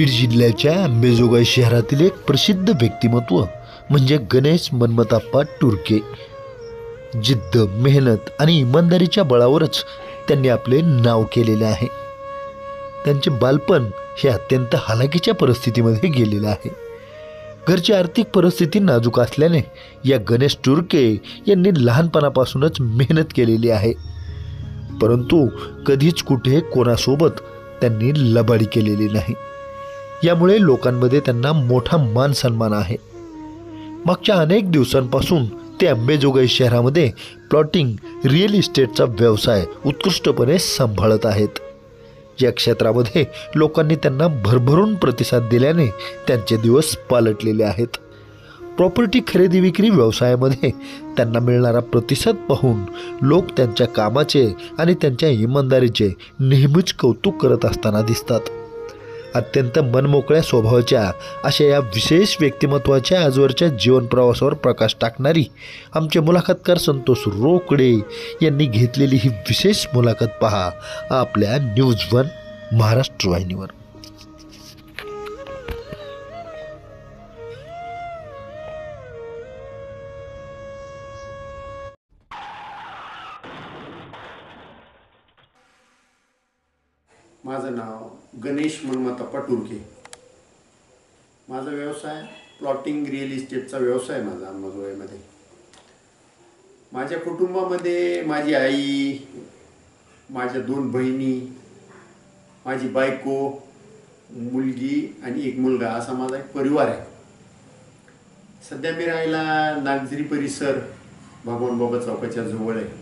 बीड जिल्ह्याच्या अंबेजोगाई शहरातील एक प्रसिद्ध व्यक्तिमत्व म्हणजे गणेश मनमताप्पा टुरके। जिद्द, मेहनत आणि इमानदारीच्या बळावरच त्यांनी आपले नाव केलेले आहे। त्यांचे बालपण हे अत्यंत हालाकीच्या परिस्थितीमध्ये गेलेले आहे। घरची आर्थिक परिस्थिती नाजूक असल्याने या गणेश टुरके यांनी लहानपणापासूनच मेहनत केलेली आहे, परंतु कधीच कुठे कोणासोबत त्यांनी लबाडी केलेली नाही। यामुळे लोकांमध्ये त्यांना मोठा मान सन्मान आहे। मागच्या अनेक दिवसांपासून ते अंबेजोगाई शहरामध्ये प्लॉटिंग, रिअल इस्टेटचा व्यवसाय उत्कृष्टपणे सांभाळत आहेत। या क्षेत्रामध्ये लोकांनी त्यांना भरभरून प्रतिसाद दिल्याने त्यांचे दिवस पालटलेले आहेत। प्रॉपर्टी खरेदी विक्री व्यवसायामध्ये त्यांना मिळणारा प्रतिसाद पाहून लोक त्यांच्या कामाचे आणि त्यांच्या इमानदारीचे नेहमीच कौतुक करत असताना दिसतात। अत्यंत मनमोकळ्या स्वभावाच्या अशा या विशेष व्यक्तिमत्वाच्या आजवरच्या जीवन प्रवासावर प्रकाश टाकणारी आमचे मुलाखतकार संतोष रोकडे यांनी घेतलेली ही विशेष मुलाखत पहा आपल्या न्यूज वन महाराष्ट्र वाहिनीवर। माझं नाव गणेश मनमताप्पा टुरके। माझा व्यवसाय प्लॉटिंग, रिअल इस्टेटचा व्यवसाय माझा अंबेजोगाईमध्ये। माझ्या कुटुंबामध्ये माझी आई, माझ्या 2 बहिणी, माझी बायको, मुलगी आणि एक मुलगा असा माझा एक परिवार आहे। सध्या मी राहायला नागझरी परिसर भगवान बाबा चौकाच्या जवळ आहे।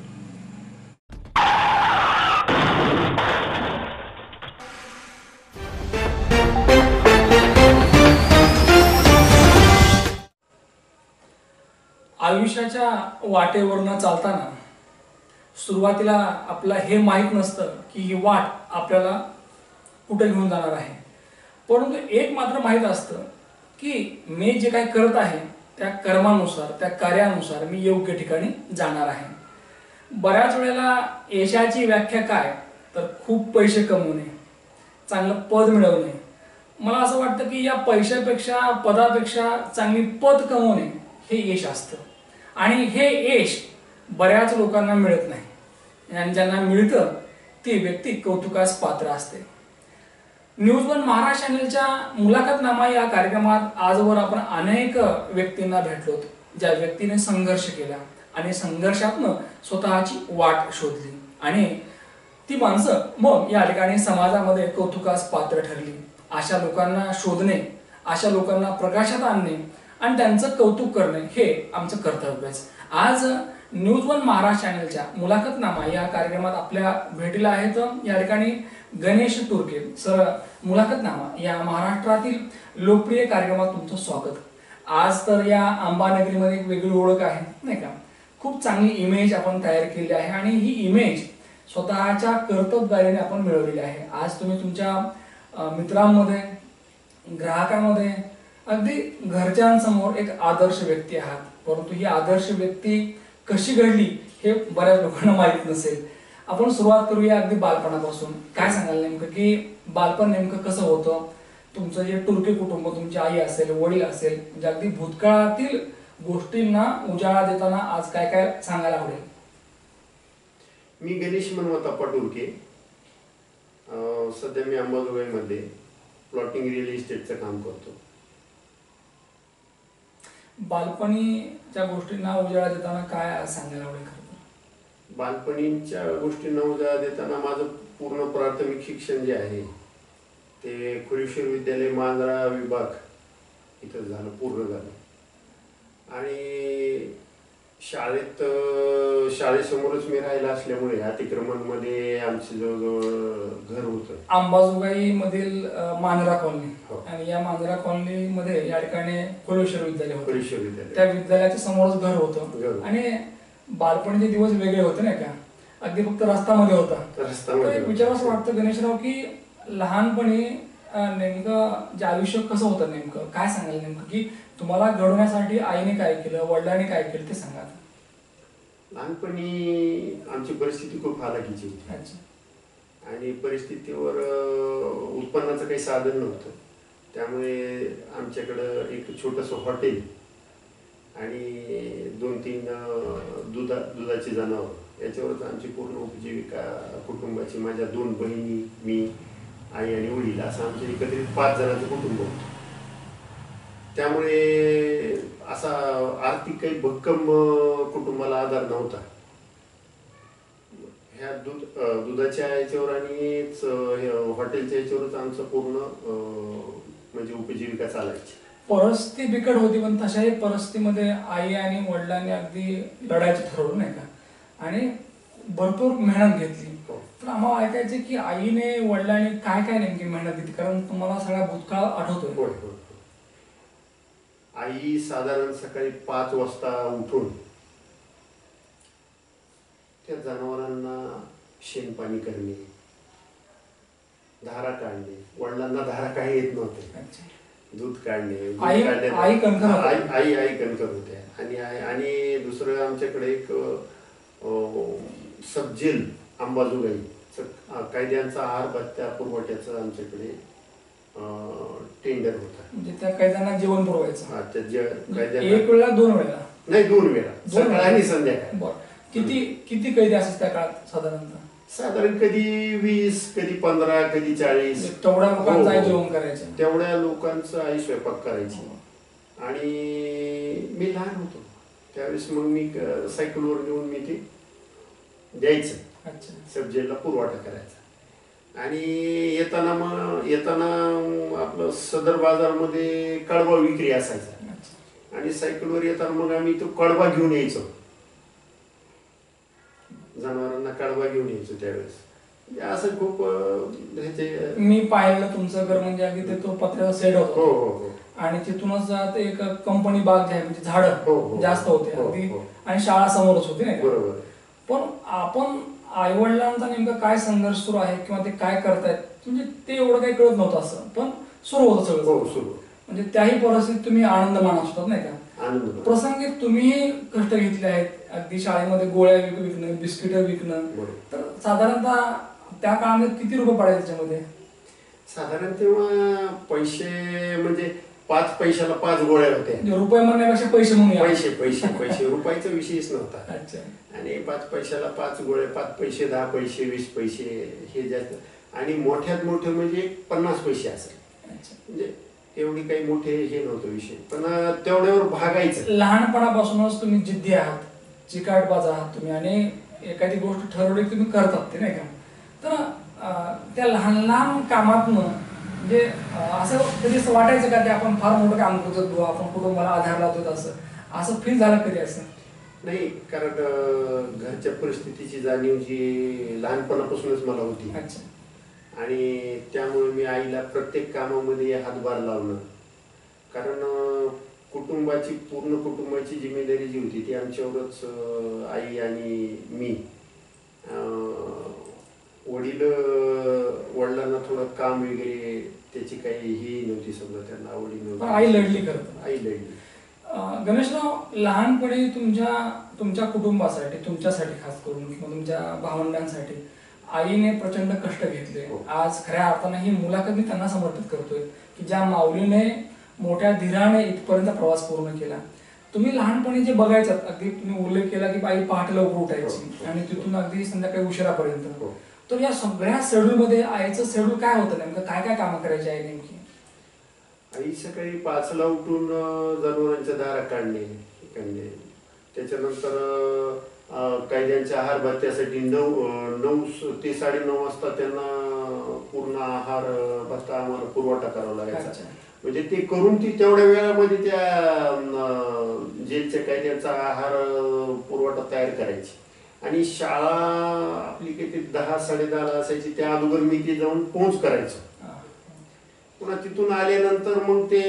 आयुष्याच्या वाटेवरनं चालताना सुरुवातीला आपला हे माहीत नसतं की ही वाट आपल्याला कुठे घेऊन जाणार आहे, परंतु एक मात्र माहीत असतं की मी जे काही करत आहे त्या कर्मानुसार, त्या कार्यानुसार मी योग्य ठिकाणी जाणार आहे। बऱ्याच वेळेला यशाची व्याख्या काय तर खूप पैसे कमवणे, चांगलं पद मिळवणे। मला असं वाटतं की या पैशापेक्षा, पदापेक्षा चांगली पद कमवणे हे यश असतं आणि हे यश बऱ्याच लोकांना मिळत नाही आणि ज्यांना मिळतं ती व्यक्ती कौतुकास पात्र असते। न्यूज वन महाराष्ट्र चॅनलच्या मुलाखतनामा या कार्यक्रमात आजवर आपण अनेक व्यक्तींना भेटलोत, ज्या व्यक्तीने संघर्ष केला आणि संघर्षातून स्वतःची वाट शोधली आणि ती माणसं मग या ठिकाणी समाजामध्ये कौतुकास पात्र ठरली। अशा लोकांना शोधणे, अशा लोकांना प्रकाशात आणणे आणि त्यांचं कौतुक करणे हे आमचं कर्तव्य आहे। आज न्यूज वन महाराष्ट्र चॅनलच्या मुलाखतनामा या कार्यक्रमात आपल्या भेटीला आहेत या ठिकाणी गणेश टुरके सर। मुलाखतनामा या महाराष्ट्रातील लोकप्रिय कार्यक्रमात तुमचं स्वागत। आज तर या अंबानगरीमध्ये एक वेगळी ओळख आहे नाही का, खूप चांगली इमेज आपण तयार केली आहे आणि ही इमेज स्वतःच्या कर्तव्याने आपण मिळवलेली आहे। आज तुम्ही तुमच्या मित्रांमध्ये, ग्राहकांमध्ये, अगदी घरच्यांसमोर एक आदर्श व्यक्ती आहात, परंतु ही आदर्श व्यक्ती कशी घडली हे बऱ्याच लोकांना माहीत नसेल। आपण सुरुवात करूया अगदी बालपणापासून। काय सांगाल नेमकं की बालपण नेमकं कसं होतं? तुमचं जे टुरके कुटुंब, तुमची आई असेल, वडील असेल, म्हणजे अगदी भूतकाळातील गोष्टींना उजाळा देताना आज काय काय सांगायला आवडेल? मी गणेश मनमताप्पा टुरके। सध्या मी अंबेजोगाईमध्ये प्लॉटिंग, रिअल इस्टेटचं काम करतो। बालपणीच्या गोष्टींना उजाळा देताना काय सांगायला आवडेल? बालपणीच्या गोष्टींना उजाळा देताना माझं पूर्ण प्राथमिक शिक्षण जे आहे ते खुरीश्वर विद्यालय मांजरा विभाग इथं झालं, पूर्ण झालं। आणि शाळेसमोरच मी राहिला असल्यामुळे अतिक्रमणमध्ये आमचं जवळजवळ घर होतं अंबाजोगाई मधील मांजरा कॉलनी। आणि या मांजरा कॉलनी मध्ये या ठिकाणी खुरीश्वर विद्यालय होतं। खुरीश्वर विद्यालय, त्या विद्यालयाच्या समोरच घर होतं आणि बालपणीचे दिवस वेगळे होते नाही का, अगदी फक्त रस्त्यामध्ये होता। विचार असं वाटतं गणेशराव की लहानपणी नेमकं जे आयुष्य कसं होतं, नेमकं काय सांगाल नेमकं की तुम्हाला घडवण्यासाठी आईने काय केलं, वडिलांनी काय केलं ते सांगा। लहानपणी आमची परिस्थिती खूप हालाकीची होती आणि परिस्थितीवर उत्पन्नाचं काही साधन नव्हतं त्यामुळे आमच्याकडं एक छोटंसं हॉटेल आणि 2-3 दुधाची जनावर याच्यावरच आमची पूर्ण उपजीविका कुटुंबाची. माझ्या 2 बहिणी, मी, आई आणि वडील असं आमचं एकत्रित 5 जणांचं कुटुंब होतं. त्यामुळे असा आर्थिक काही भक्कम कुटुंबाला आधार नव्हता. ह्या दुधाच्या याच्यावर आणि हॉटेलच्या याच्यावरच आमचं पूर्ण म्हणजे उपजीविका चालायची. परिस्थिती बिकट होती, पण तशाही परिस्थितीमध्ये आई आणि वडिलांनी अगदी लढायचं ठरवलं नाही का, आणि भरपूर मेहनत घेतली. तर आम्हाला ऐकायचं की आईने वडिलांनी काय काय नेमकी मेहनत घेतली, कारण तुम्हाला सगळा भूतकाळ आठवतोय. होय होय. आई साधारण सकाळी 5 वाजता उठून त्या जनावरांना शेणपाणी करणे, धारा काढणे. वडिलांना धारा काही येत नव्हते, दूध काढणे. आई कणकर होत्या. आणि दुसरं आमच्याकडे एक सबजेल अंबाजोगाई कैद्यांचा आहार भत्त्या पुरवठ्याचं आमच्याकडे टेंडर होता. म्हणजे त्या कैद्यांना जेवण पुरवायचं. एक वेळा 2 वेळा नाही, 2 वेळा, सकाळ आणि संध्याकाळ. किती कैदी असायचे त्या काळात साधारणतः? साधारण कधी 20, कधी 15, कधी 40. तेवढ्या लोकांचं आई जेवण करायचं. तेवढ्या लोकांचं आई स्वयंपाक करायची. आणि मी लहान होतो त्यावेळेस मग मी सायकलवर घेऊन मी ते द्यायचं, सबजेलला पुरवठा करायचा. आणि येताना आपलं सदर बाजारमध्ये कडबा विक्री असायचा. आणि सायकलवर येताना मग आम्ही तो कडबा घेऊन यायचो, जनावरांना कडबा घेऊन यायचो त्यावेळेस. असं खूप मी पाहिलं तुमचं घर म्हणजे अगदी तो पत्र्याचा सेट होता. हो. आणि तिथूनच एक कंपनी बाग जे आहे म्हणजे झाडं जास्त होते अगदी, आणि शाळा समोरच होती नाही. बरोबर. पण आपण आई वडिलांचा नेमका काय संघर्ष सुरू आहे किंवा ते काय करतायत म्हणजे ते एवढं काही कळत नव्हतं असं, पण सुरू होतं सगळं. म्हणजे त्याही परिस्थितीत तुम्ही आनंद मानत होतात नाही का. प्रसंगी तुम्ही कष्ट घेतले आहेत, अगदी शाळेमध्ये गोळ्या विकणं, बिस्किट विकणं. तर साधारणतः त्या काळामध्ये किती रुपये पडायचे त्याच्यामध्ये? साधारण तेव्हा पैसे म्हणजे 5 पैशाला 5 गोळ्या होत्या. रुपये म्हणण्यापेक्षा पैसे म्हणूया. पैसे रुपयाचा विषयच नव्हता. आणि 5 पैशाला 5 गोळ्या, 5 पैसे, 10 पैसे, 20 पैसे हे जास्त. आणि मोठ्यात मोठे म्हणजे 50 पैसे असेल. म्हणजे एवढी काही मोठे हे नव्हतं विषय, पण तेवढ्यावर भागायचं. लहानपणापासूनच तुम्ही जिद्दी आहात, चिकाटबाज आहात तुम्ही, आणि एखादी गोष्ट ठरवली तुम्ही करतात ते नाही का. तर त्या लहान लहान कामातनं म्हणजे असं कधी असं वाटायचं का की आपण फार मोठं काम करतो, आपण कुटुंबाला आधार लावतो, असं फील झालं कधी? असं नाही, कारण घरच्या परिस्थितीची जाणीव जी लहानपणापासूनच मला होती. आणि त्यामुळे मी आईला प्रत्येक कामामध्ये हातभार लावणं, कारण पूर्ण कुटुंबाची जिम्मेदारी जी होती ती आमच्यावरच आई आणि मी. वडिलांना थोडं काम वगैरे त्याची काही ही नव्हती, समजा त्यांना आवडी नव्हती. आई लढली करत. आई लढली. गणेशराव, लहानपणी तुमच्या कुटुंबासाठी, तुमच्यासाठी खास करून किंवा तुमच्या भावंडांसाठी आईने प्रचंड कष्ट घेतले. आज खऱ्या अर्थाने ही मुलाखत मी त्यांना समर्पित करतोय की ज्या माऊलीने मोठ्या धीराने इथपर्यंत प्रवास पूर्ण केला. तुम्ही लहानपणी जे बघायचं, अगदी तुम्ही उल्लेख केला की आई पहाटे लवकर उठायची आणि तिथून अगदी संध्याकाळी उशिरापर्यंत. तर या सगळ्या शेड्यूलमध्ये आईचं शेड्यूल काय होतं नेमकं? काय काय कामं करायची आई नेमकी? आई सकाळी 5ला उठून जनावरांच्या धारा काढणे, त्याच्यानंतर कैद्यांच्या आहार भत्त्यासाठी 9 ते 9:30 वाजता त्यांना पूर्ण आहार भत्ता आम्हाला पुरवठा करावा लागायचा. म्हणजे ते करून ती तेवढ्या वेळामध्ये त्या जेलच्या कैद्यांचा आहार पुरवठा तयार करायची. आणि शाळा आपली किती 10-10:30 असायची, त्या अगोदर मी ते जाऊन पोहोच करायचो. पुन्हा तिथून आल्यानंतर मग ते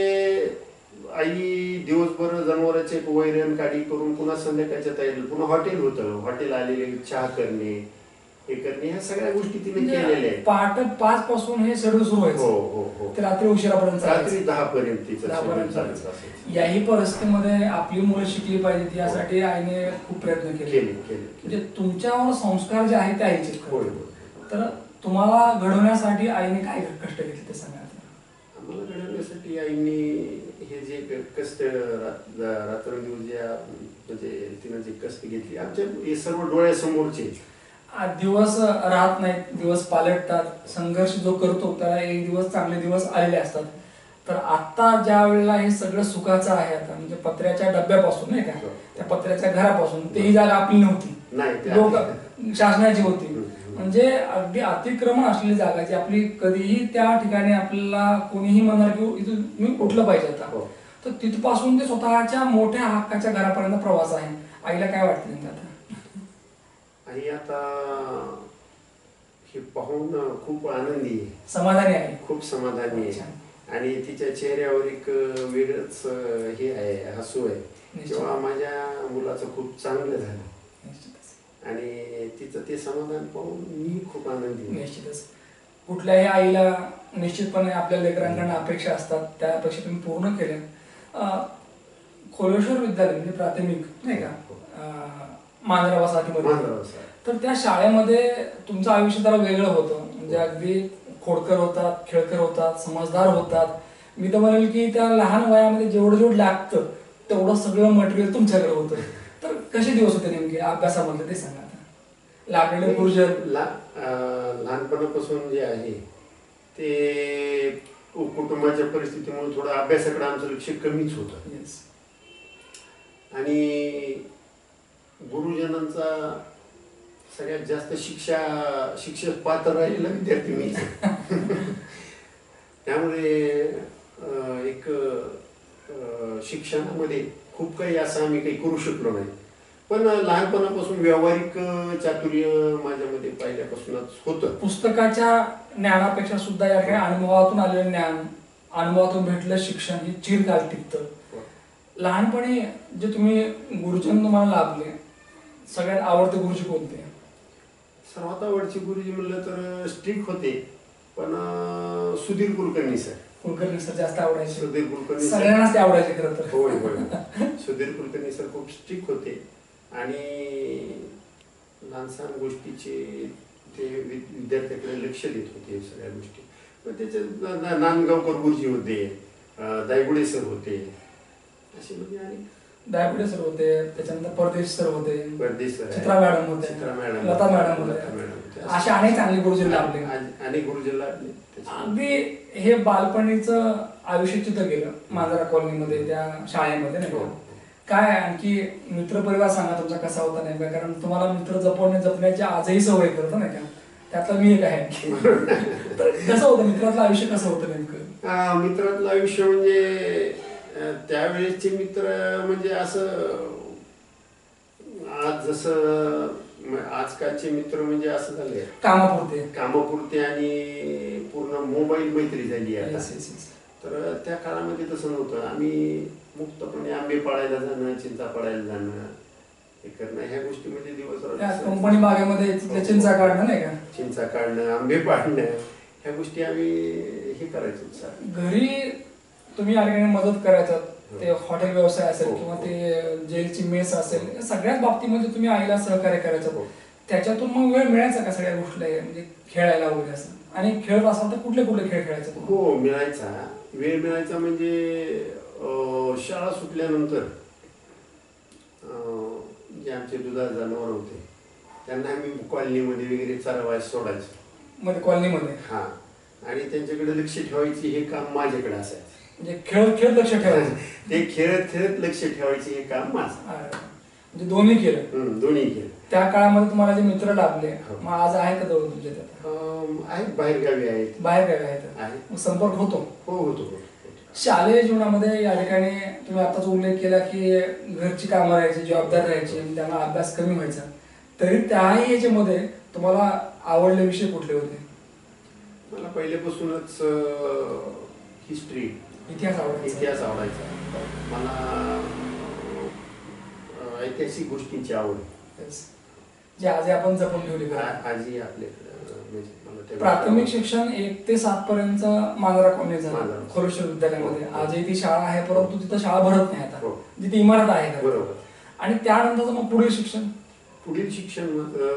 आई दिवसभर जनावरांचे वैरण काढी करून पुन्हा संध्याकाळच्या तयारी, पुन्हा हॉटेल होतं, हॉटेल आलेले चहा करणे, हे करणे, ह्या सगळ्या गोष्टी तिने केलेल्या आहेत. पहाटे 5 पासून हे शेड्यूल सुरू व्हायचं. हो. ते रात्री उशिरापर्यंत, रात्री 10 पर्यंत. याही परिस्थितीमध्ये आपली मुलं शिकली पाहिजेत यासाठी आईने खूप प्रयत्न केले. म्हणजे तुमच्यावर संस्कार जे आहेत ते आईचे. तर तुम्हाला घडवण्यासाठी आईने काय कष्ट घेतले ते सांगा. मला घडवण्यासाठी आईंनी हे जे कष्ट रात्रंदिवस ज्या म्हणजे तिनं जे कष्ट घेतली आमच्या हे सर्व डोळ्यासमोरचे. दिवस राहत नाहीत, दिवस पालटतात. संघर्ष जो करतो त्याला एक दिवस चांगले दिवस आलेले असतात. तर आता ज्या वेळेला हे सगळं सुखाचं आहे आता म्हणजे पत्र्याच्या डब्यापासून नाही का, त्या पत्र्याच्या घरापासून तेही जागा आपली नव्हती, लोक शासनाची होती. म्हणजे अगदी अतिक्रमण असलेली जागा जी आपली, कधीही त्या ठिकाणी आपल्याला कोणीही म्हणणार की इथून मी उठलं पाहिजे आता. तर तिथपासून ते स्वतःच्या मोठ्या हक्काच्या घरापर्यंत प्रवास आहे. आईला काय वाटतं नेमकं आता? आई आता हे पाहून खूप आनंदी आहे, समाधानी आहे, खूप समाधानी आहे. आणि तिच्या चेहऱ्यावर एक वेगळंच हे आहे, हसू आहे. तेव्हा माझ्या मुलाचं खूप चांगलं झालं आणि तिचं ते समाधान पाहून मी खूप आनंदी. निश्चितच कुठल्याही आईला निश्चितपणे आपल्या लेकरांकडून अपेक्षा असतात, त्या अपेक्षा तुम्ही पूर्ण केल्या. खोलेश्वर विद्यालय म्हणजे प्राथमिक नाही का, मांजरावासामध्ये, तर त्या शाळेमध्ये तुमचं आयुष्य जरा वेगळं होतं. म्हणजे अगदी खोडकर होतात, खेळकर होतात, समजदार होतात. मी तर म्हणेल की त्या लहान वयामध्ये जेवढं लागतं तेवढं सगळं मटेरियल तुमच्याकडे होतं. तर कसे दिवस होते नेमके अभ्यासामध्ये ते सांगा. लागलेले गुरुजन लहानपणापासून जे आहे ते कुटुंबाच्या परिस्थितीमुळे थोडं अभ्यासाकडे आमचं लक्ष कमीच होतं. आणि गुरुजनांचा सगळ्यात जास्त शिक्षक पात्र राहिलेला विद्यार्थी मी. त्यामुळे एक शिक्षणामध्ये खूप काही असं आम्ही काही करू शकलो नाही. पण लहानपणापासून व्यावहारिक चातुर्य माझ्यामध्ये पहिल्यापासूनच होतं. पुस्तकाच्या ज्ञानापेक्षा सुद्धा या ठिकाणी अनुभवातून आलेलं ज्ञान, अनुभवातून भेटलं शिक्षण हे चिरकाल टिकतं. लहानपणी जे तुम्ही गुरुजन तुम्हाला लाभले, सगळ्यात आवडते गुरुजी कोणते? सर्वात आवडचे गुरुजी म्हणलं तर स्ट्रिक्ट होते, पण सुधीर कुलकर्णी सर. कुलकर्णी सर जास्त आवडायचे. सुधीर कुलकर्णी सगळ्यांनाच ते आवडायचे खरं तर. होय होय. सुधीर कुलकर्णी सर खूप स्ट्रिक्ट होते आणि लहान सहान गोष्टीचे ते विद्यार्थ्याकडे लक्ष देत होते सगळ्या गोष्टी. पण त्याचे नांदगावकर गुरुजी होते, दायगुडे सर होते, असे म्हणजे. आणि दायगुडे सर होते, त्याच्यानंतर परदेश सर होते, परदेश सर, चित्रा मॅडम होते, लता मॅडम होते. असे अनेक चांगले गुरुजी लाभले, अनेक गुरुजी लाभले. अगदी हे बालपणीचं आयुष्य चित्र गेलं मांजरा कॉलनीमध्ये, त्या शाळेमध्ये नाही का. काय आणखी मित्रपरिवार सांगा तुमचा कसा होता नेमका, कारण तुम्हाला मित्र जपण्याची आजही सवय करतं नाही का, त्यातलं मी एक आहे. तर कसं होतं मित्रातलं आयुष्य, कसं होतं नेमकं? मित्रातलं आयुष्य म्हणजे त्यावेळेसचे मित्र म्हणजे असं आज जसं आजकालचे मित्र म्हणजे असं झाले कामापुरते आणि पूर्ण मोबाईल मैत्री झाली आता. तर त्या काळामध्ये तसं नव्हतं. आम्ही मुक्तपणे आंबे पाळायला जाणं, चिंचा पाळायला जाणं, हे करणं, ह्या गोष्टीमध्ये दिवस कंपनी बागेमध्ये चिंचा काढणं नाही का, चिंचा काढणं, आंबे पाळणं, ह्या गोष्टी आम्ही हे करायचो. घरी तुम्ही या ठिकाणी मदत करायचा, ते हॉटेल व्यवसाय असेल किंवा ते जेलची मेस असेल, सगळ्याच बाबतीमध्ये तुम्ही आईला सहकार्य करायचं. त्याच्यातून मग वेळ मिळायचा का सगळ्या गोष्टीला, म्हणजे खेळायला वगैरे असं? आणि खेळत असाल तर कुठले कुठले खेळ खेळायचे? हो, मिळायचा, वेळ मिळायचा. म्हणजे शाळा सुटल्यानंतर जे आमचे दुधाळ जनावर होते त्यांना आम्ही कॉलनीमध्ये वगैरे चरवायला सोडायचो. मध्ये कॉलनीमध्ये? हा. आणि त्यांच्याकडे लक्ष ठेवायचे हे काम माझ्याकडे असायचं. म्हणजे खेळत लक्ष ठेवायचं? ते खेळत लक्ष ठेवायचे हे काम माझं. म्हणजे दोन्ही केलं? दोन्ही केलं. त्या काळामध्ये तुम्हाला जे मित्र लाभले, मग आज आहे का जवळ तुमच्या? आहेत, बाहेरगावी आहेत. बाहेरगावी आहेत, संपर्क होतो? हो, होतो. शालेय जीवनामध्ये या ठिकाणी तुम्ही आताच उल्लेख केला की घरची कामं राहायची, जबाबदारी राहायची, त्यांना अभ्यास कमी व्हायचा, तरी त्याही याच्यामध्ये तुम्हाला आवडले विषय कुठले होते? मला पहिल्यापासूनच हिस्ट्री, इतिहास आवडायचा. मला ऐतिहासिक गोष्टींची आवड, जे आजही आपण जपून ठेवली. आजही आपल्याकडे. प्राथमिक शिक्षण 1 ते 7 पर्यंत मांजरा कॉलनी झालं, खोलेश्वर विद्यालयामध्ये. आजही ती शाळा आहे, परंतु तिथं शाळा भरत नाही आता, जिथे इमारत आहे. बरोबर. आणि त्यानंतर मग पुढील शिक्षण मात्र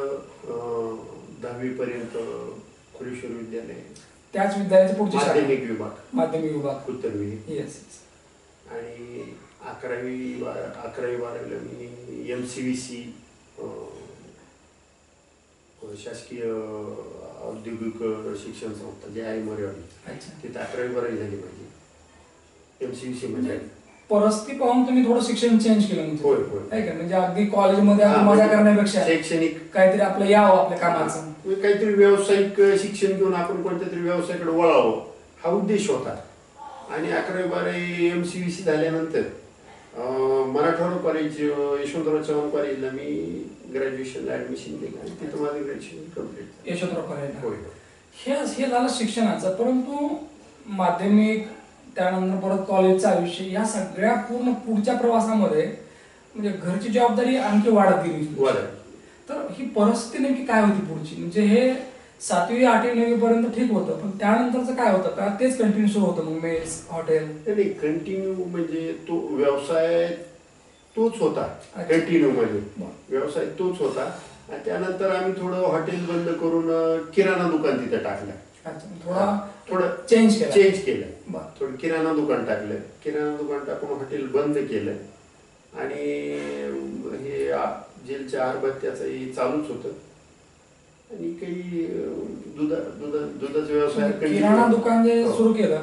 10वी पर्यंत खोलेश्वर विद्यालय. त्याच विद्यालयाची पुढची शाखा माध्यमिक विभाग माध्यमिक विभाग. कुतरविली. येस. आणि 11वी-12वीला मी MCVC शासकीय औद्योगिक शिक्षण संस्था जे आहे मरेवाडी, अच्छा. तिथे 11वी-12वी झाली माझी. MCVC मध्ये. परिस्थिती पाहून तुम्ही थोडं शिक्षण चेंज केलं म्हणजे. होय होय. आहे का, म्हणजे अगदी कॉलेजमध्ये मजा करण्यापेक्षा शैक्षणिक काहीतरी आपलं यावं आपल्या कामाचं, काहीतरी व्यावसायिक शिक्षण घेऊन आपण कोणत्या तरी व्यवसायाकडे वळावं हा उद्देश होता. आणि 11वी-12वी MCVC झाल्यानंतर मराठवाडा कॉलेज यशवंतराव चव्हाण कॉलेजला मी ग्रॅज्युएशनला ऍडमिशन केलं आणि तिथं माझं ग्रॅज्युएशन कम्प्लीट. यशवंतराव कॉलेजला. होय. हे झालं शिक्षणाचं. परंतु माध्यमिक, त्यानंतर परत कॉलेजचं आयुष्य, या सगळ्या पूर्ण पुढच्या प्रवासामध्ये म्हणजे घरची जबाबदारी आणखी वाढत गेली. तर ही परिस्थिती नेमकी काय होती पुढची? म्हणजे हे 7वी 8वी 9वी पर्यंत ठीक होतं, पण त्यानंतरचं काय होतं का तेच कंटिन्यू सुरू होतं? मग मेस, हॉटेल? नाही, कंटिन्यू म्हणजे तो व्यवसाय तोच होता. कंटिन्यू मध्ये व्यवसाय तोच होता. आणि त्यानंतर आम्ही थोडं हॉटेल बंद करून किराणा दुकान तिथे टाकलं. थोडं चेंज केलं. थोडं किराणा दुकान टाकलं. किराणा दुकान टाकून हॉटेल बंद केलं. आणि हे जेलच्या आरबत्त्याचंही चालूच होतं. आणि काही दुधाचा व्यवसाय. किराणा दुकान जे सुरू केलं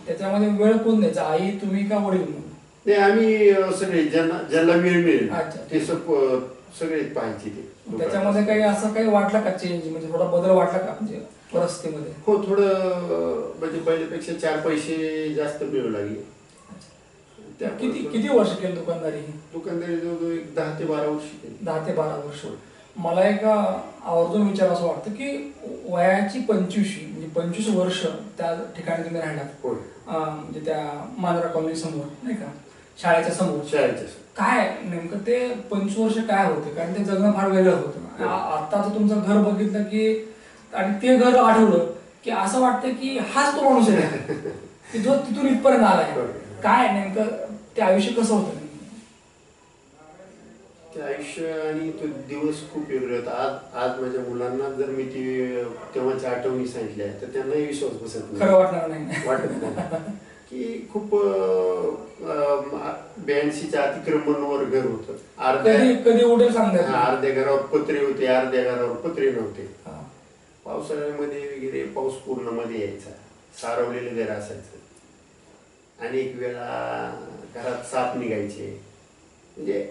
त्याच्यामध्ये वेळ कोण द्यायचा? आई, तुम्ही का वडील? नाही, आम्ही सगळे ज्यांना वेळ मिळेल ते सगळेच पाहायचे ते. त्याच्यामध्ये काही असं काही वाटलं का चेंज, म्हणजे थोडा बदल वाटला का म्हणजे परिस्थितीमध्ये? हो, थोडं म्हणजे पहिल्यापेक्षा 4 पैसे जास्त मिळू लागले. किती वर्ष केली दुकानदारी? जवळजवळ 10 ते 12 वर्ष. 10 ते 12 वर्ष. मला एक आवर्जून विचार असं वाटतं की वयाची 25वी म्हणजे 25 वर्ष त्या ठिकाणी तुम्ही राहिलात, म्हणजे त्या मांजरा कॉलनी समोर, नाही का, शाळेच्या समोर. काय नेमकं ते 25 वर्ष काय होते? कारण ते जगणं फार वेगळं होतं. आत्ताचं तुमचं घर बघितलं की आणि ते घर आठवलं की असं वाटतं की हाच तो माणूस आहे की जो तिथून इथपर्यंत आलाय. काय नेमकं ते आयुष्य कसं होतं? ते आयुष्य आणि तो दिवस खूप वेगळे होता. आज माझ्या मुलांना जर मी ती तेव्हाच्या आठवणी सांगितल्या तर त्यांनाही विश्वास बसत नाही, खरं वाटणार नाही. वाटत नाही की खूप 82च्या अतिक्रमणावर घर होतं. कधी उडेल सांगता. अर्ध्या घरावर पत्रे होते, अर्ध्या घरावर पत्रे नव्हते. पावसाळ्यामध्ये वगैरे पाऊस पूर्ण मध्ये यायचा, सारवलेलं घर असायचं. अनेक वेळा घरात साप निघायचे. म्हणजे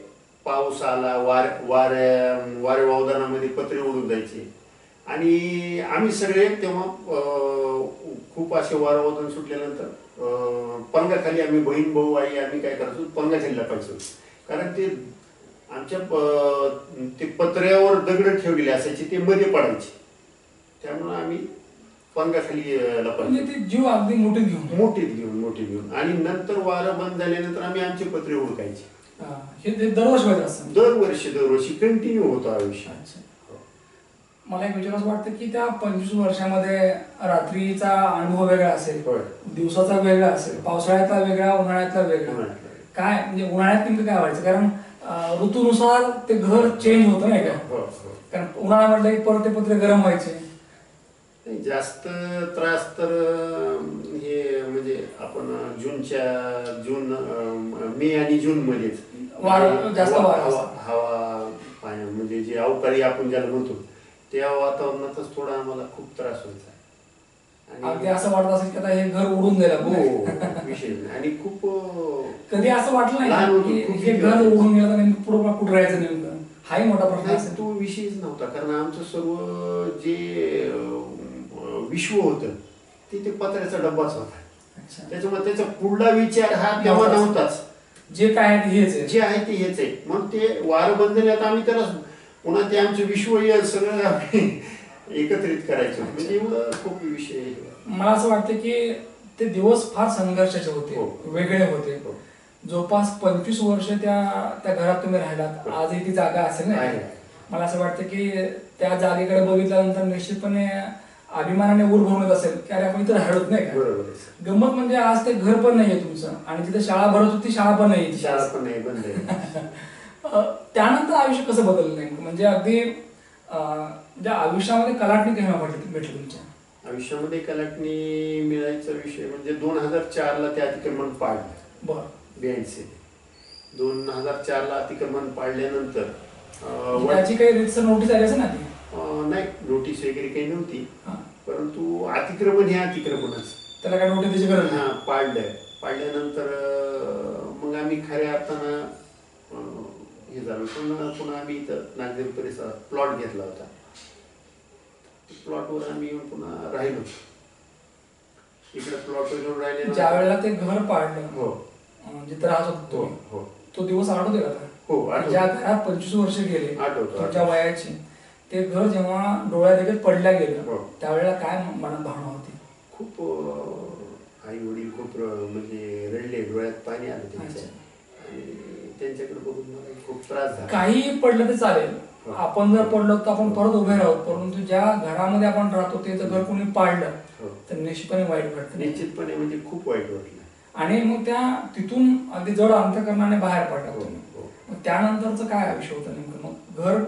पाऊस आला, वारे वावदानामध्ये पत्रे उडून जायचे. आणि आम्ही सगळे तेव्हा खूप असे वारवादन सुटल्यानंतर पंखाखाली आम्ही बहीण भाऊ आई आम्ही काय करायचो, पंखाखाली लपायचो. कारण ते आमच्या ते पत्र्यावर दगड ठेवलेले असायचे, ते मध्ये पडायचे. त्यामुळे आम्ही पंखाखाली लपायचो. म्हणजे ते जीव अगदी मोठीत घेऊन आणि नंतर वारं बंद झाल्यानंतर आम्ही आमचे पत्रे उडकायचे. हे दरवर्षी दरवर्षी कंटिन्यू होतं आयुष्य. मला एक विचार असं वाटतं की त्या 25 वर्षामध्ये रात्रीचा अनुभव वेगळा असेल, दिवसाचा वेगळा असेल, पावसाळ्यातला वेगळा, उन्हाळ्यातला वेगळा. काय म्हणजे उन्हाळ्यात नेमकं काय व्हायचं? कारण ऋतूनुसार ते घर चेंज होतं, नाही का? कारण उन्हाळा म्हटलं की परत ते पत्रे गरम व्हायचे. जास्त त्रास तर हे म्हणजे आपण मे आणि जून मध्येच हवा पाणी म्हणजे जे अवकाळी आपण ज्याला म्हणतो त्या वातावरणातच थोडा आम्हाला खूप त्रास व्हायचा. आणि असं वाटत असेल की आता हे घर उडून जायला विशेष. आणि खूप कधी असं वाटलं नाही की हे घर उडून गेलं तर पुढे कुठं राहायचं नेमकं? हाही मोठा प्रश्न असेल. तो विषयच नव्हता. कारण आमचं सर्व जे विश्व होतं ते पत्र्याचा डब्बाच होता. त्याच्यामुळे त्याचा पुढला विचार हा तेव्हा नव्हताच. जे काय आहे ते हेच आहे. मग ते वारं बंद झाल्यात आम्ही त्याला पुन्हा ते आमचं विश्व सगळं एकत्रित करायचं. म्हणजे एवढं खूप विषय. मला असं वाटतं की ते दिवस फार संघर्षाचे होते, वेगळे होते. जवळपास 25 वर्ष त्या घरात तुम्ही राहिलात. आजही ती जागा असेल ना. मला असं वाटतं की त्या जागेकडे बघितल्यानंतर निश्चितपणे अभिमानाने ऊर भरून येत असेल की अरे आपण इथं राहिलोत, नाही का? गंमत म्हणजे आज ते घर पण नाहीये तुमचं आणि तिथे शाळा भरत होती, शाळा पण नाही, बंद आहे. त्यानंतर आयुष्य कसं बदललं नेमकं? म्हणजे अगदी ज्या आयुष्यामध्ये कलाटणी केव्हा भेटली तुमच्या? आयुष्यामध्ये कलाटणी मिळायचा विषय म्हणजे 2004ला ते अतिक्रमण पाडलं. बरं. 82 2004ला अतिक्रमण पाडल्यानंतर त्याची काही रीतसर नोटीस आली असेल ना ती? नाही, नोटीस वगैरे काही नव्हती, हां. परंतु अतिक्रमण हे अतिक्रमणच. त्याला काय नोटीस त्याची गरज नाही. पाडल्यानंतर मग आम्ही खऱ्या अर्थानं हे झालं. पुन्हा आम्ही इथं नागदेव परिसरात प्लॉट घेतला होता. प्लॉटवर आम्ही येऊन पुन्हा राहिलो. इकडे प्लॉटवर येऊन राहिले. ज्या वेळेला ते घर पाडलं, हो, जिथं राहत होतो हो, तो दिवस आठवते का? हो, आठवतो. ज्या घरात 25 वर्ष गेले आठवतो. तुमच्या वयाची, ते घर जेव्हा डोळ्यादेखत पडल्या गेलं, हो. त्यावेळेला काय मनात भावना होती? खूप आई वडील खूप म्हणजे रडले, डोळ्यात पाणी आलं त्यांच्या. आणि त्यांच्याकडे बघून मला खूप त्रास झाला. काही पडलं तर चालेल, हो. आपण जर पडलो तर आपण परत उभे राहू, परंतु ज्या घरामध्ये आपण राहतो ते जर घर कोणी पाडलं हो. तर निश्चितपणे वाईट वाटतं. निश्चितपणे म्हणजे खूप वाईट वाटलं. आणि मग तिथून अगदी जड अंतःकरणाने बाहेर पडला हो, तुम्ही. हो. मग त्यानंतरचं काय आयुष्य होतं नेमकं? मग घर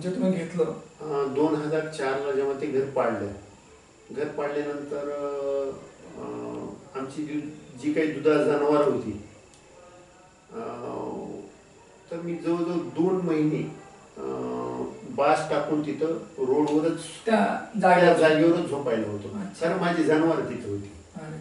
जे तुम्ही घेतलं 2004ला जेव्हा ते घर पाडल्यानंतर आमची जी काही दुधाळ जनावर होती, तर मी जवळजवळ 2 महिने बास टाकून तिथं रोडवरच त्या जागेवरच झोपायला होतो. अच्छा. कारण माझी जनावर तिथं होती. अरे.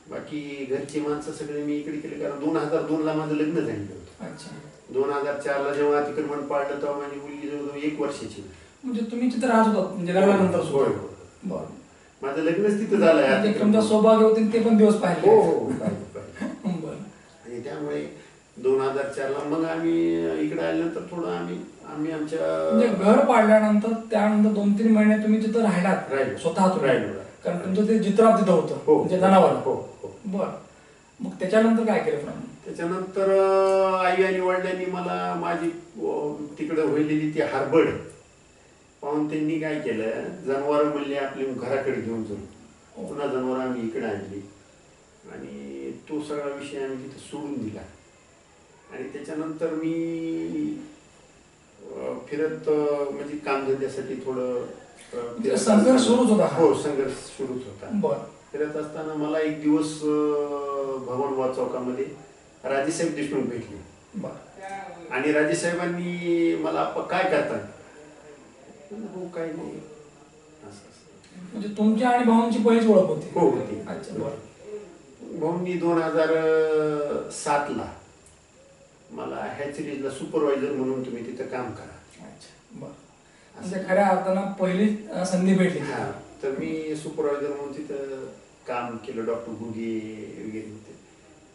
बाकी घरची माणसं सगळे मी इकडे केले. कारण 2002ला माझं लग्न झालेलं होतं. अच्छा. 2004ला जेव्हा अतिक्रमण पाडलं तेव्हा माझी मुलगी जवळजवळ 1 वर्षाची. म्हणजे तुम्ही तिथे राहत होता म्हणजे लग्नानंतर होय, सुद्धा? होय. बरं. माझं लग्नच तिथं झालंय. ते तुमच्या सौभाग्य होते ते पण दिवस पाहिले. हो, हो, पाहिजे. बरं. आणि त्यामुळे 2004ला मग आम्ही इकडे आल्यानंतर थोडं आम्ही आमच्या म्हणजे घर पाडल्यानंतर त्यानंतर 2-3 महिने तुम्ही तिथं राहिलो. राहिलात स्वतः तुम्ही? राहिलो. कारण तुमचं ते जित्राप तिथं होतं हो, म्हणजे जनावर. हो, हो. बरं. मग त्याच्यानंतर काय केलं पण? त्याच्यानंतर आई आणि वडिलांनी मला माझी तिकडे व्हायलेली ती हरबड पाहून त्यांनी काय केलं, जनावर म्हणले आपली घराकडे घेऊन जाऊ. पुन्हा जनावर आम्ही इकडे आणली आणि तो सगळा विषय आम्ही तिथे सोडून दिला. आणि त्याच्यानंतर मी फिरत म्हणजे कामधंद्यासाठी थोडं संघर्ष सुरूच होता. हो, संघर्ष सुरूच होता. बरं. फिरत असताना मला एक दिवस भगवानबुवा चौकामध्ये राजेसाहेब देशमुख भेटले. बरं. आणि राजेसाहेबांनी मला "आप्पा काय करतात?" हो, काय नाही, असं. म्हणजे तुमच्या आणि भाऊंची पहिलीच ओळख होती? हो, होती. अच्छा. बरं. भाऊंनी 2007ला मला हॅचरीजला सुपरवायझर म्हणून तुम्ही तिथं काम करा. अच्छा. बरं. म्हणजे खऱ्या अर्थानं पहिली संधी भेटली. हां, तर मी सुपरवायझर म्हणून तिथं काम केलं. डॉक्टर गुगे वगैरे होते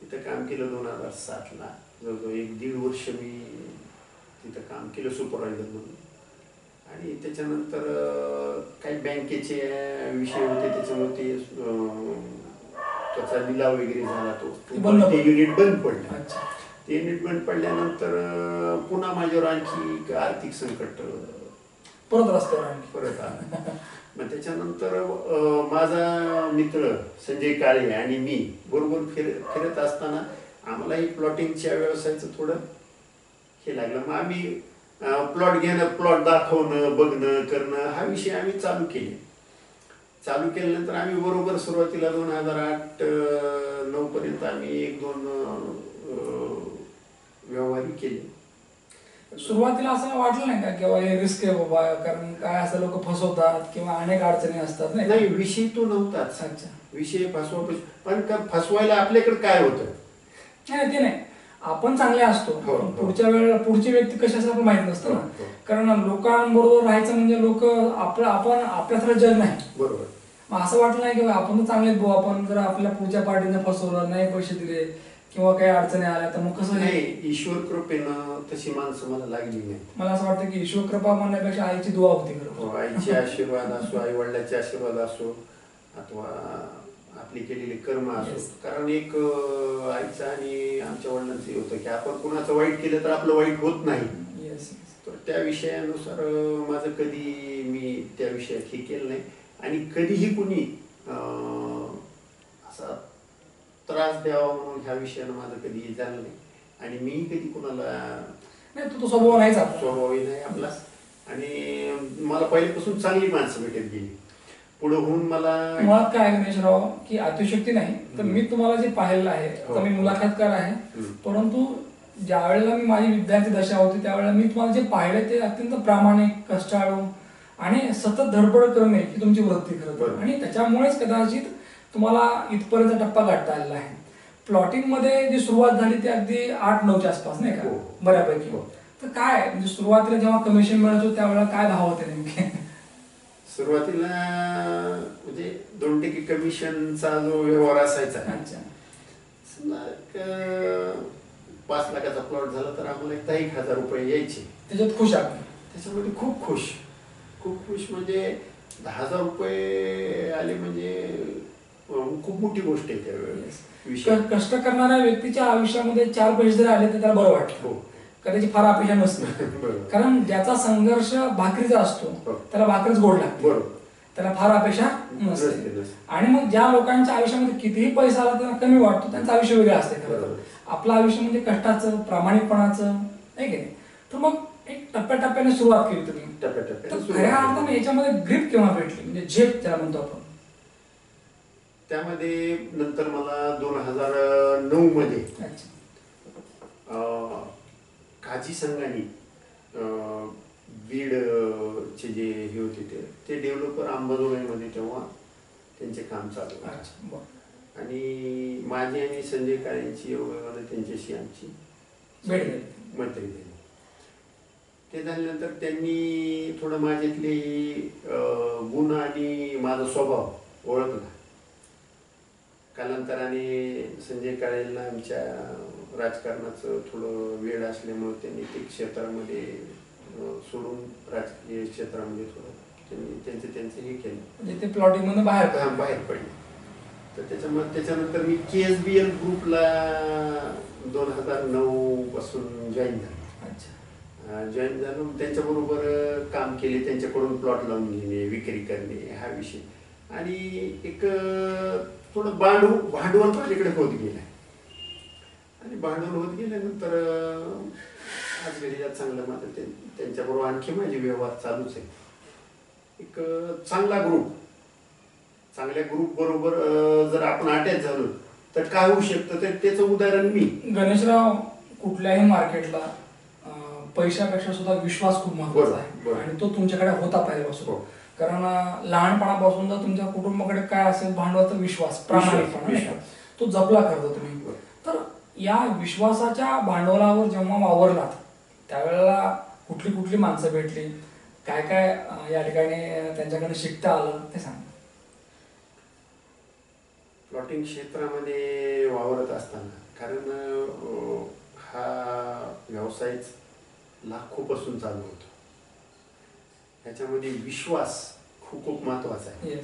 तिथं काम केलं. 2007ला जवळजवळ 1-1.5 वर्ष मी तिथं काम केलं सुपरवायझर म्हणून. आणि त्याच्यानंतर काही बँकेचे विषय होते, त्याच्यामुळे ते त्याचा लिलाव वगैरे झाला. ते युनिट बंद पडलं. अच्छा. ते युनिट बंद पडल्यानंतर पुन्हा माझ्यावर आणखी आर्थिक संकट परत रस्त्यावर परत आलं. मग त्याच्यानंतर माझा मित्र संजय काळे आणि मी बरोबर फिरत असताना आम्हालाही प्लॉटिंगच्या व्यवसायाचं थोडं हे लागलं. मग आम्ही प्लॉट घेणं, प्लॉट दाखवणं, बघणं, करणं हा विषय आम्ही चालू केल्यानंतर आम्ही बरोबर सुरुवातीला 2008-9 पर्यंत आम्ही 1-2 व्यवहारही केले. सुरुवातीला असं वाटलं नाही का किंवा हे रिस्क आहे बाबा, कारण काय असं लोक फसवतात किंवा अनेक अडचणी असतात? नाही, विषय तो नव्हताच. अच्छा. विषय पण फसवायला आपल्याकडे काय होतं? नाही, ते नाही, आपण चांगले असतो. हो. पुढच्या वेळेला पुढची व्यक्ती कशी असं आपण माहित नसतं ना. हो. कारण लोकांबरोबर राहायचं म्हणजे लोक आपण आपल्यासारखं जग नाही. बरोबर. मग असं वाटलं नाही की आपण तर चांगलेच भाऊ, आपण जर आपल्या पुढच्या पार्टीने फसवलं, नाही पैसे दिले किंवा काही अडचणी आल्या तर मग कसं? नाही, ईश्वर कृपेनं तशी माणसं मला लागली नाही. मला असं वाटतं की ईश्वर कृपा म्हणण्यापेक्षा आईची दुआ होती. आईचे आशीर्वाद असो, आई वडिलांचे आशीर्वाद असो, अथवा आपली केलेली कर्म असो. कारण एक आईचं आणि आमच्या वडिलांचं होतं की आपण कुणाचं वाईट केलं तर आपलं वाईट होत नाही. तर त्या विषयानुसार माझं कधी मी त्या विषयात हे केलं नाही. आणि कधीही कुणी असा त्रास द्यावा म्हणून ह्या विषयानं माझं कधी झालं नाही. आणि मी कधी कुणाला नाही, तो स्वभाव नाहीच स्वभावही नाही आपला. आणि मला पहिल्यापासून चांगली माणसं भेटत गेली. पुढे होऊन मला मुळात काय आहे गणेशराव की अतिशक्ती नाही तर मी तुम्हाला जे पाहिलेलं आहे तर मी मुलाखतकार आहे, परंतु ज्या वेळेला मी माझी विद्यार्थी दशा होती त्यावेळेला मी तुम्हाला जे पाहिले ते अत्यंत प्रामाणिक, कष्टाळू आणि सतत धडपड करणे ही तुमची वृत्ती खरं तर, आणि त्याच्यामुळेच कदाचित तुम्हाला इथपर्यंत टप्पा गाठता आलेला आहे. प्लॉटिंग मध्ये जी सुरुवात झाली ती अगदी 8-9च्या आसपास नाही का, बऱ्यापैकी. तर काय म्हणजे सुरुवातीला जेव्हा कमिशन मिळत होतं त्यावेळेला काय भाव होते नेमके? सुरुवातीला म्हणजे 2% कमिशनचा जो व्यवहार असायचा, अच्छा, समजा 5 लाखाचा प्लॉट झाला तर आम्हाला 10,000 रुपये यायचे. त्याच्यात खुश आहे? त्याच्यामध्ये खूप खुश म्हणजे 10,000 रुपये आले म्हणजे खूप मोठी गोष्ट आहे त्यावेळेस. कष्ट करणाऱ्या व्यक्तीच्या आयुष्यामध्ये 4 पैसे जरी आले तर त्याला बरं वाटतं. त्याची फार अपेक्षा नसते, कारण ज्याचा संघर्ष भाकरीचा असतो त्याला भाकरीच गोड लागते, त्याला फार अपेक्षा नसते. आणि मग ज्या लोकांच्या आयुष्यामध्ये कितीही पैसा आला त्यांना कमी वाटतो, त्यांचं आयुष्य वेगळं असते. आपलं आयुष्य म्हणजे कष्टाचं, प्रामाणिकपणाचं, नाही की नाही? तर मग एक टप्प्याटप्प्याने सुरुवात केली तुम्ही. तर खऱ्या अर्थाने याच्यामध्ये ग्रीप केव्हा भेटली, म्हणजे झेप ज्याला म्हणतो आपण? त्यामध्ये नंतर मला 2009 मध्ये काजी संघाने बीडचे जे हे होते ते डेव्हलपर अंबाजोगाईमध्ये तेव्हा त्यांचे काम चालू होते. आणि माझी आणि संजय काळेंची त्यांच्याशी आमची मैत्री झाली. ते झाल्यानंतर त्यांनी थोडं माझ्यातले गुण आणि माझा स्वभाव ओळखला. कालांतराने संजय काळेंना आमच्या राजकारणाचं थोडं वेळ असल्यामुळे त्यांनी ते क्षेत्रामध्ये सोडून राजकीय क्षेत्रामध्ये थोडं त्यांनी त्यांचं हे केलं, म्हणजे ते प्लॉटिंग मधून बाहेर पडले. तर त्याच्यानंतर मी KSBL ग्रुपला 2009 पासून जॉईन झालो. त्यांच्याबरोबर काम केले, त्यांच्याकडून प्लॉट लावून घेणे, विक्री करणे हा विषय. आणि एक थोडं भांडवल माझ्याकडे होत गेलं. आणि भांडवल होत गेल्यानंतर आज घरी चांगलं माझं त्यांच्याबरोबर आणखी माझे व्यवहार चालूच आहे. एक चांगल्या ग्रुप बरोबर जर आपण अटॅच झालो तर काय होऊ शकतं तर त्याचं उदाहरण मी. गणेशराव, कुठल्याही मार्केटला पैशापेक्षा सुद्धा विश्वास खूप महत्वाचा आहे, आणि तो तुमच्याकडे होता पहिल्यापासून. कारण लहानपणापासून जर तुमच्या कुटुंबाकडे काय असेल भांडवल तर विश्वास, प्रामाणिकपणा, तो जपला करतो तुम्ही. तर या विश्वासाच्या भांडवलावर जेव्हा वावरलात त्यावेळेला कुठली माणसं भेटली, काय या ठिकाणी त्यांच्याकडे शिकता आलं ते सांग. प्लॉटिंग क्षेत्रामध्ये वावरत असताना, कारण हा व्यवसायच लाखोपासून चालू होतो, ह्याच्यामध्ये विश्वास खूप महत्वाचा आहे.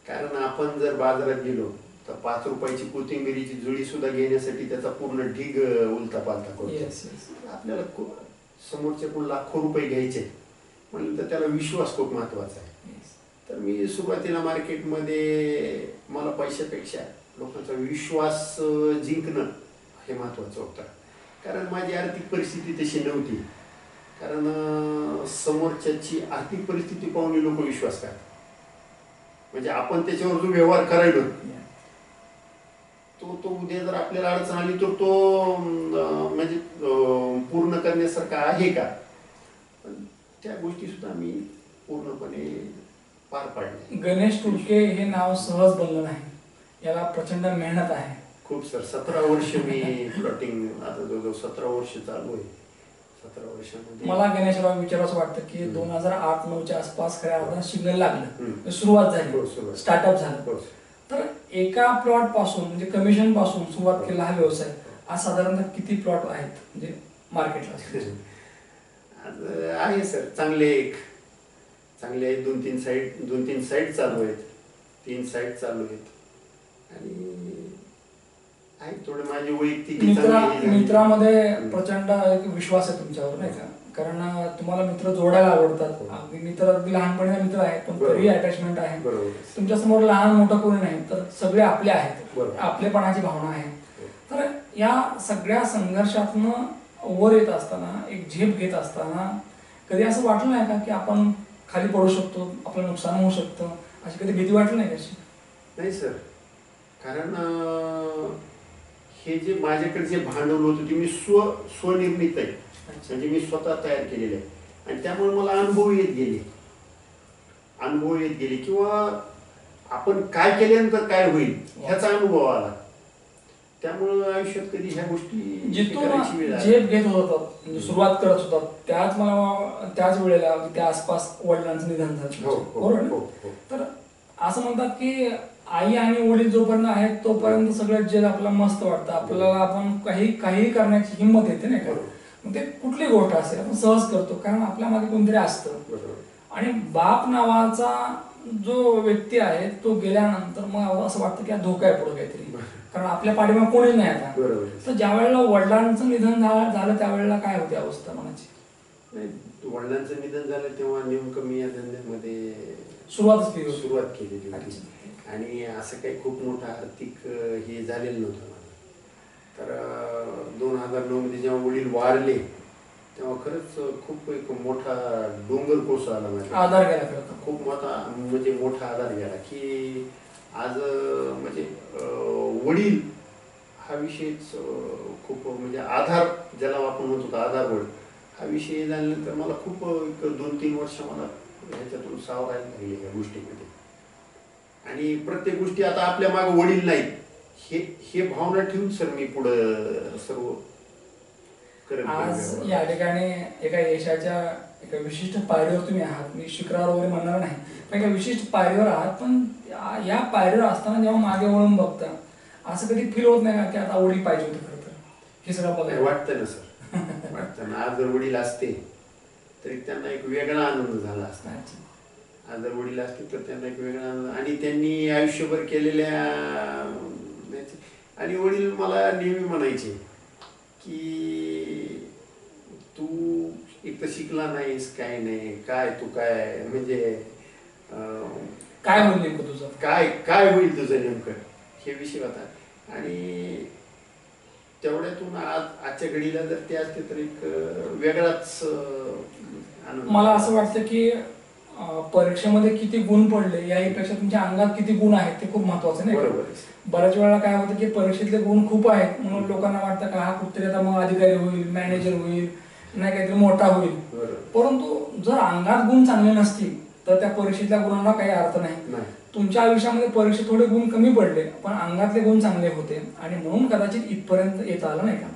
कारण आपण जर बाजारात गेलो तर 5 रुपयाची कोथिंबिरीची जुळी सुद्धा घेण्यासाठी त्याचा पूर्ण ढीग उलता पालता करतो. आपल्याला समोरच्याकडून लाखो रुपये घ्यायचे म्हणलं तर त्याला विश्वास खूप महत्वाचा आहे. तर मी सुरुवातीला मार्केटमध्ये मला पैशापेक्षा लोकांचा विश्वास जिंकणं हे महत्वाचं होतं. कारण माझी आर्थिक परिस्थिती तशी नव्हती. कारण समोरच्याची आर्थिक परिस्थिती पाहून लोक विश्वास करतात. म्हणजे आपण त्याच्यावर जो व्यवहार करायलो तो उद्या जर आपल्याला अडचण आली तर तो म्हणजे पूर्ण करण्यासारखा आहे का, त्या गोष्टी सुद्धा मी पूर्णपणे पार पाडले. गणेश टुडके हे नाव सहज बनलं नाही, याला प्रचंड मेहनत आहे. खूप सर, 17 वर्ष मी प्लॉटिंग, आता जवळजवळ 17 वर्ष चालू आहे. 17 वर्षामध्ये मला गणेशराव विचारायचं वाटतं की 2008-9च्या आसपास खऱ्या अर्थानं सिग्नल लागलं, सुरुवात झाली, स्टार्टअप झालं. तर एका प्लॉट पासून म्हणजे कमिशन पासून सुरुवात केला हा व्यवसाय, आज साधारणतः किती प्लॉट आहेत म्हणजे मार्केटला? आहे सर, चांगले आहेत. 2-3 साईट चालू आहेत, 3 साईट चालू आहेत. आणि आहे थोडे माझे वैयक्तिक मित्रामध्ये प्रचंड एक विश्वास आहे तुमच्यावर, नाही का? कारण तुम्हाला मित्र जोडायला आवडतात. मित्र अगदी लहानपणीचे मित्र आहेत पण तरीही अटॅचमेंट आहे. तुमच्या समोर लहान मोठं कोणी नाही, तर सगळे आपले आहेत, आपलेपणाची भावना आहे. तर या सगळ्या संघर्षातनं वर येत असताना, एक झेप घेत असताना कधी असं वाटलं नाही का की आपण खाली पडू शकतो, आपलं नुकसान होऊ शकतं, अशी कधी भीती वाटली नाही कशी? नाही सर, कारण हे जे माझ्याकडे जे भांडवल होतं ते मी स्वनिर्मित आहे, म्हणजे मी स्वतः तयार केलेलं आहे. आणि त्यामुळे मला अनुभव येत गेले किंवा आपण काय केल्यानंतर काय होईल ह्याचा अनुभव आला. त्यामुळं आयुष्यात कधी ह्या गोष्टी जिथून झेप घेत होतात म्हणजे सुरुवात करत होतात त्याच वेळेला त्या आसपास वडिलांचं निधन झालं, बरोबर ना? तर असं म्हणतात की आई आणि वडील जोपर्यंत आहेत तोपर्यंत सगळं जग आपल्याला मस्त वाटतं, आपल्याला आपण काही करण्याची हिंमत येते नाही का. मग ते कुठली गोष्ट असेल आपण सहज करतो कारण आपल्या मागे कोणतरी असतं. आणि बाप नावाचा जो व्यक्ती आहे तो गेल्यानंतर मग असं वाटतं की धोका आहे पुढे काहीतरी, कारण आपल्या पाठीमागे कोणीच नाही आता. तर ज्या वेळेला वडिलांचं निधन झालं त्यावेळेला काय होती अवस्था मनाची? वडिलांचं निधन झालं तेव्हा नेमकं मी या धंद्यामध्ये सुरुवात केलेली होती. आणि असं काही खूप मोठं आर्थिक हे झालेलं नव्हतं मला. तर 2009 मध्ये जेव्हा वडील वारले तेव्हा खरंच खूप एक मोठा डोंगर कोसळला माझ्या, आधार गेला, खूप मोठा आधार गेला की आज म्हणजे वडील हा विषयच खूप म्हणजे आधार ज्याला आपण म्हणतो आधारवड हा विषय झाल्यानंतर मला खूप एक 2-3 वर्ष मला ह्याच्यातून सावरायला लागले या गोष्टीमध्ये. आणि प्रत्येक गोष्टी आता आपल्या मागे वडील नाहीत हे भावना ठेवून सर मी पुढं सर्व करत. आज या ठिकाणी एका यशाच्या एका विशिष्ट पायरीवर तुम्ही आहात, मी शिखरावर वगैरे म्हणणार नाही पण एका विशिष्ट पायरीवर आहात. पण या पायरीवर असताना जेव्हा मागे वळून बघता असं कधी फील होत नाही का की आता वडील पाहिजे होते खरं तर हे सगळं बघायला? वाटतं ना सर, वाटतं ना. आज जर वडील असते तरी त्यांना एक वेगळा आनंद झाला असता. आज जर वडील असते तर त्यांना एक वेगळा आनंद. आणि त्यांनी आयुष्यभर केलेल्या आणि वडील मला नेहमी म्हणायचे की तू एक तर शिकला नाहीस, काय नाही, काय तू काय म्हणजे काय होईल नेमकं तुझं, काय होईल तुझं नेमकं हे विषय होता. आणि तेवढ्यातून आजच्या घडीला जर ते असते तर एक वेगळाच आनंद. मला असं वाटतं की परीक्षेमध्ये किती गुण पडले याहीपेक्षा तुमच्या अंगात किती गुण आहेत ते खूप महत्वाचं नाही. बऱ्याच वेळा काय होतं की परीक्षेतले गुण खूप आहेत म्हणून लोकांना वाटतं का हा कुठतरी आता मग अधिकारी होईल, मॅनेजर होईल, नाही काहीतरी मोठा होईल. परंतु जर अंगात गुण चांगले नसतील तर त्या परीक्षेतल्या गुणांना काही अर्थ नाही. तुमच्या आयुष्यामध्ये परीक्षेत थोडे गुण कमी पडले पण अंगातले गुण चांगले होते आणि म्हणून कदाचित इथपर्यंत येत आलं नाही का.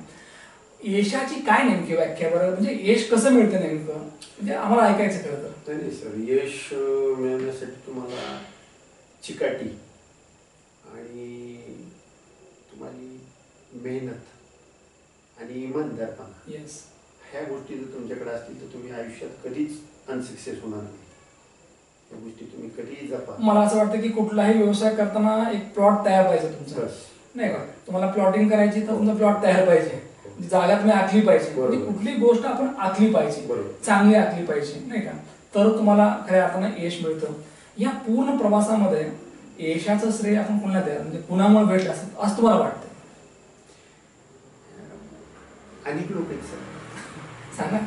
यशाची काय नेमकी व्याख्या बरं, म्हणजे यश कसं मिळतं नेमकं, म्हणजे आम्हाला ऐकायचं खरं तर. नाही सर, यश मिळवण्यासाठी तुम्हाला चिकाटी आणि तुम्हाला मेहनत आणि इमानदारपणा ह्या गोष्टी जर तुमच्याकडे असतील तर तुम्ही आयुष्यात कधीच अनसक्सेस होणार नाही. या गोष्टी तुम्ही कधीही जपा. मला असं वाटतं की कुठलाही व्यवसाय करताना एक प्लॉट तयार पाहिजे तुमचा, नाही का. तुम्हाला प्लॉटिंग करायची तर तुमचा प्लॉट तयार पाहिजे, जागा तुम्ही आखली पाहिजे, म्हणजे कुठली गोष्ट आपण आखली पाहिजे, चांगली आखली पाहिजे, नाही का. तर तुम्हाला खऱ्या अर्थानं यश मिळतं. या पूर्ण प्रवासामध्ये यशाचं श्रेय आपण कोणाला द्या, म्हणजे कुणामुळे भेटलं असं तुम्हाला वाटतं? अनेक लोक आहेत सर, सांगा.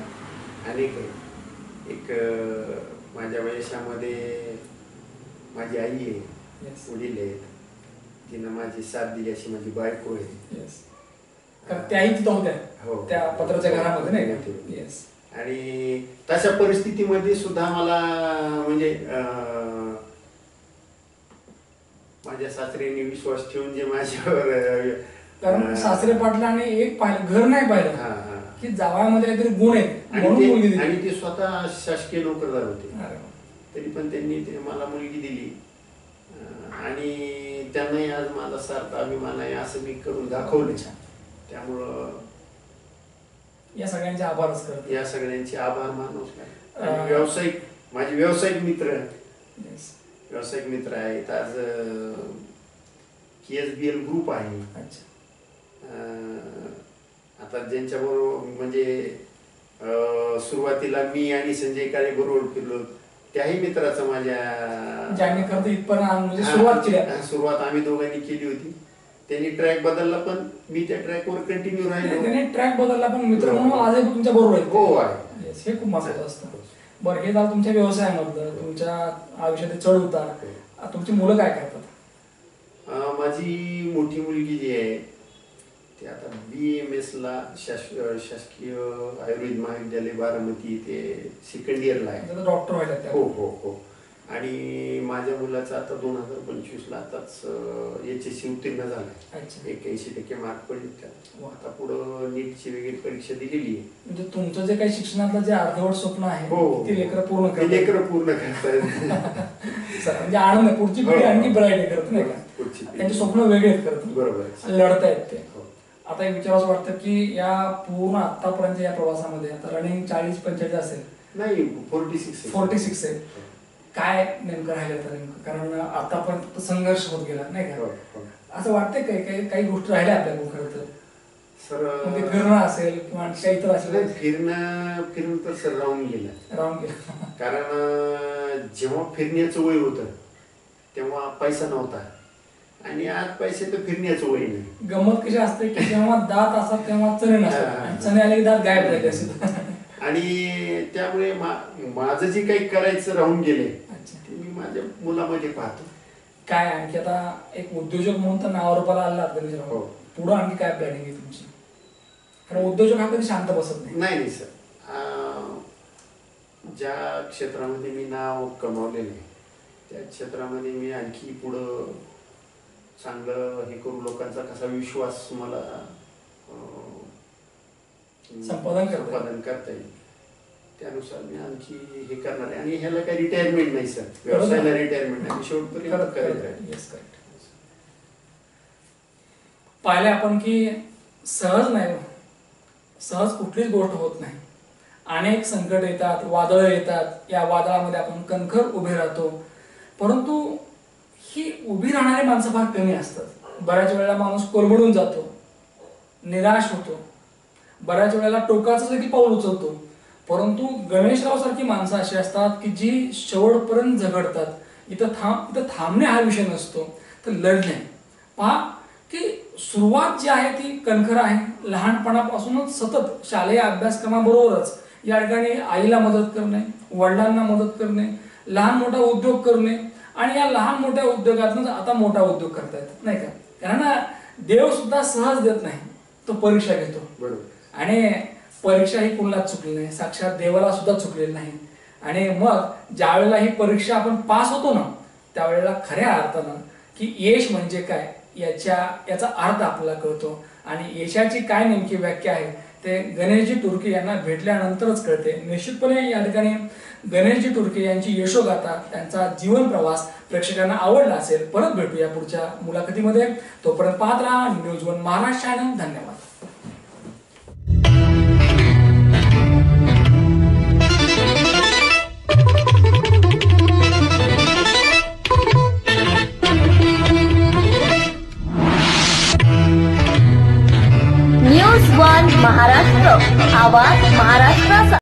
अनेक आहेत. एक माझ्या वयशामध्ये माझी आई आहे, वडील आहेत, तिनं माझी साथ दिली अशी माझी बायको आहे. त्याही तिथं होत्या त्या पत्राच्या घरामध्ये, नाही का. आणि तशा परिस्थितीमध्ये सुद्धा मला म्हणजे माझ्या सासऱ्यांनी विश्वास ठेवून जे माझ्यावर, कारण सासरे पाटलाने एक पाहिलं, घर नाही पाहिलं की जावयामध्ये काहीतरी गुण आहेत आणि ते स्वतः शासकीय नोकरदार होते, तरी पण त्यांनी मला मुलगी दिली. आणि त्यांनाही आज माझा सार्थ अभिमान आहे असं मी करून दाखवलं. त्यामुळं या सगळ्यांचे आभारच करतो. या सगळ्यांचे आभार मानूच नाही. माझे व्यावसायिक मित्र आहेत. आज KSBL ग्रुप आहे. आता ज्यांच्याबरोबर म्हणजे सुरुवातीला मी आणि संजय काळे बरोबर फिरलो त्याही मित्राचा माझ्या ज्यांनी खरं इथपर्यंत म्हणजे सुरुवात आम्ही दोघांनी केली होती. त्यांनी ट्रॅक बदलला पण मी त्या ट्रॅकवर कंटिन्यू राहिलो. त्यांनी ट्रॅक बदलला पण मित्र म्हणून आजही तुमच्या बरोबर आहेत. हो आहे. हे खूप महत्त्वाचं असतं. बरं, हे झालं तुमच्या व्यवसायामधलं, तुमच्या आयुष्यात चढ उतार. तुमची मुलं काय करतात? माझी मोठी मुलगी जी आहे ती आता BAMS ला शासकीय आयुर्वेद महाविद्यालय बारामती ते सेकंड इयरला आहे. डॉक्टर व्हायला. हो हो हो. आणि माझ्या मुलाचा आता 2025 ला आताच HSC उत्तीर्ण झालाय. 81% मार्क पडले त्याला. आता पुढं नीटची वगैरे परीक्षा दिलेली आहे. म्हणजे तुमचं जे काही शिक्षणातलं जे अर्धवट स्वप्न आहे ते लेकरं पूर्ण करतात. म्हणजे आनंद, पुढची पिढी आणखी ब्राईट करत नाही का, त्यांचे स्वप्न वेगळे करत, बरोबर, लढतायत ते. आता एक विचार असं वाटतं की या पूर्ण आतापर्यंत या प्रवासामध्ये आता रनिंग 40-45 असेल, नाही 46 आहे. काय नेमकं राहिलं तर नेमकं, कारण आतापर्यंत संघर्ष होत गेला नाही का, असं वाटतंय काही गोष्टी राहिल्या आपल्याकडून खरं तर? सर म्हणजे फिरणं असेल किंवा काही तर असेल. फिरणं तर सर राहून गेलं. कारण जेव्हा फिरण्याचं वय होतं तेव्हा पैसा नव्हता आणि आज पैसे तर फिरण्याचं वय नाही. गमत कशी असते की जेव्हा दात असतात तेव्हा चणे नसतात, चणे आले की दात गायब झाले असतात. आणि त्यामुळे माझं जे काही करायचं राहून गेले ते मी माझ्या मुलामध्ये पाहतो. काय आणखी आता एक उद्योजक म्हणून तर नावारूपाला आला पुढं आणखी काय प्लॅनिंग आहे तुमची? कारण उद्योजक हा कधी शांत बसत नाही. नाही सर, ज्या क्षेत्रामध्ये मी नाव कमावलेलं आहे त्या क्षेत्रामध्ये मी आणखी पुढं चांगलं हे करू, लोकांचा कसा विश्वास मला संपादन करता येईल त्यानुसार मी आणखी हे करणार आहे. आणि ह्याला काही रिटायरमेंट नाही सर, व्यवसायाला रिटायरमेंट नाही, शेवटपर्यंत करत आहे. पाहिले आपण की सहज कुठलीच गोष्ट होत नाही. अनेक संकट येतात, वादळ येतात, या वादळामध्ये आपण कणखर उभे राहतो. परंतु ही उभी राहणारी माणसं फार कमी असतात. बऱ्याच वेळेला माणूस कोलमडून जातो, निराश होतो, बऱ्याच वेळेला टोकाचं देखील पाऊल उचलतो. परंतु गणेशराव सारखी माणसं अशी असतात की जी शेवटपर्यंत झगडतात. इथं थांबणे हा विषय नसतो, तर लढणे. पहा की सुरुवात जी आहे ती कणखर आहे. लहानपणापासूनच सतत शालेय अभ्यासक्रमाबरोबरच या ठिकाणी आईला मदत करणे, वडिलांना मदत करणे, लहान मोठा उद्योग करणे आणि या लहान मोठ्या उद्योगातून आता मोठा उद्योग करतायत नाही का. कारण देव सुद्धा सहज देत नाही, तो परीक्षा घेतो. आणि परीक्षा ही कुणालाच चुकली नाही, साक्षात देवाला सुद्धा चुकलेली नाही. आणि मग ज्या वेळेला ही परीक्षा आपण पास होतो ना त्यावेळेला खऱ्या अर्थानं की यश म्हणजे काय याचा अर्थ आपल्याला कळतो. आणि यशाची काय नेमकी व्याख्या आहे ते गणेशजी टुर्के यांना भेटल्यानंतरच कळते. निश्चितपणे या ठिकाणी गणेशजी टुर्के यांची यशोगाथा, त्यांचा जीवन प्रवास प्रेक्षकांना आवडला असेल. परत भेटूया पुढच्या मुलाखतीमध्ये. तोपर्यंत पाहत राहा न्यूज 1 महाराष्ट्र चॅनल. धन्यवाद. न्यूज 1 महाराष्ट्र, आवाज महाराष्ट्राचा.